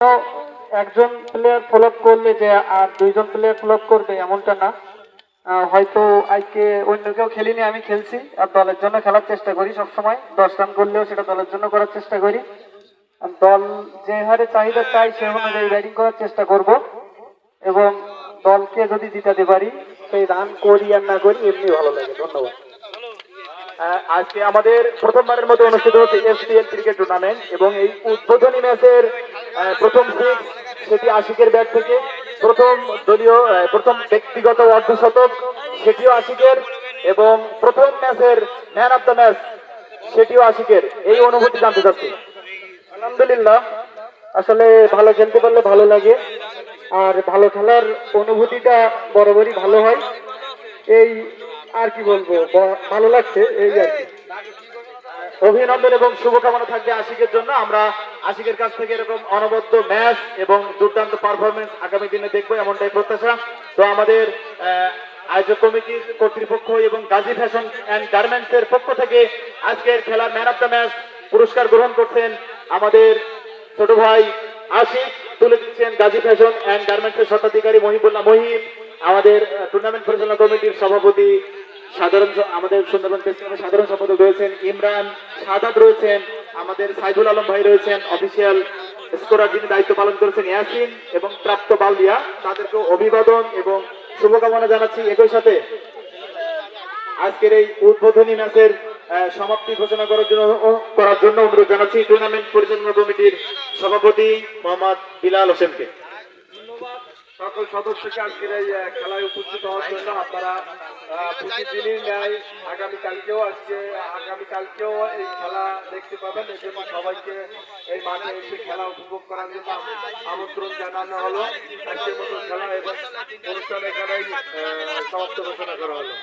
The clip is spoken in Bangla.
তো একজন প্লেয়ার ফ্লপ করলে যে আর দুইজন প্লেয়ার ফ্লপ করবে এমনটা না। হয়তো আজকে অন্য কেউ খেলিনি, আমি খেলছি আর দলের জন্য খেলার চেষ্টা করি সবসময়। 10 রান করলেও সেটা দলের জন্য করার চেষ্টা করি। আর দল যে হারে চাহিদা চাই সে অনুযায়ী ব্যাটিং করার চেষ্টা করব এবং দলকে যদি জিতাতে পারি সেই রান করি আর না করি এমনি ভালো লাগে। ধন্যবাদ। আজকে আমাদের প্রথমবারের মতো অনুষ্ঠিত হচ্ছে এসপিএল ক্রিকেট টুর্নামেন্ট এবং এই উদ্বোধনী ম্যাচের প্রথম সিক্স সেটি আশিকের ব্যাট থেকে, প্রথম দলীয় প্রথম ব্যক্তিগত অর্ধশতক সেটিও আশিকের, এবং প্রথম ম্যাচের ম্যান অফ দ্য ম্যাচ সেটিও আশিকের। এই অনুভূতি জানতে চাচ্ছি। আলহামদুলিল্লাহ, আসলে ভালো খেলতে পারলে ভালো লাগে আর ভালো খেলার অনুভূতিটা বরাবরই ভালো হয়। এই আর কি বলবো, ভালো লাগছে এই আর কি। অভিনন্দন এবং শুভকামনা থাকবে আশিকের জন্য। আমরা আশিকের কাছ থেকে এরকম অনবদ্য ম্যাচ এবং দুর্দান্ত পারফরমেন্স আগামী দিনে দেখবো, এমনটাই প্রত্যাশা। তো আমাদের আয়োজক কমিটির কর্তৃপক্ষ এবং গাজী ফ্যাশন অ্যান্ড গার্মেন্টস এর পক্ষ থেকে আজকের খেলার ম্যান অফ দ্য ম্যাচ পুরস্কার গ্রহণ করছেন আমাদের ছোট ভাই আশিক, তুলে দিচ্ছেন গাজী ফ্যাশন অ্যান্ড গার্মেন্টস এর স্বত্বাধিকারী মহিবুল্লাহ মহিব, আমাদের টুর্নামেন্ট পরিচালনা কমিটির সভাপতি আমাদের সুন্দরবন প্রেস ক্লাবের সাধারণ সম্পাদক রয়েছেন ইমরান, সাদাত রয়েছেন, আমাদের সাইদুল আলম ভাই রয়েছেন, অফিসিয়াল স্কোরার যিনি দায়িত্ব পালন করেছেন ইয়াসিন, এবং প্রাপ্ত বালদিয়া, তাদেরকে অভিবাদন এবং শুভকামনা জানাচ্ছি। একই সাথে আজকের এই উদ্বোধনী ম্যাচের সমাপ্তি ঘোষণা করার জন্য অনুরোধ জানাচ্ছি টুর্নামেন্ট পরিচালনা কমিটির সভাপতি মোহাম্মদ বিলাল হোসেনকে। সকল সদস্যকে আজকের এই খেলায় উপস্থিত হওয়ার জন্য। আপনারা প্রতিদিনই ন্যায় আগামীকালকেও এই খেলা দেখতে পাবেন। এই জন্য সবাইকে এই মাঠে এসে খেলা উপভোগ করার জন্য আমন্ত্রণ জানানো হলো। আজকের মতো খেলা এবং অনুষ্ঠান এখানেই সমাপ্ত ঘোষণা করা হলো।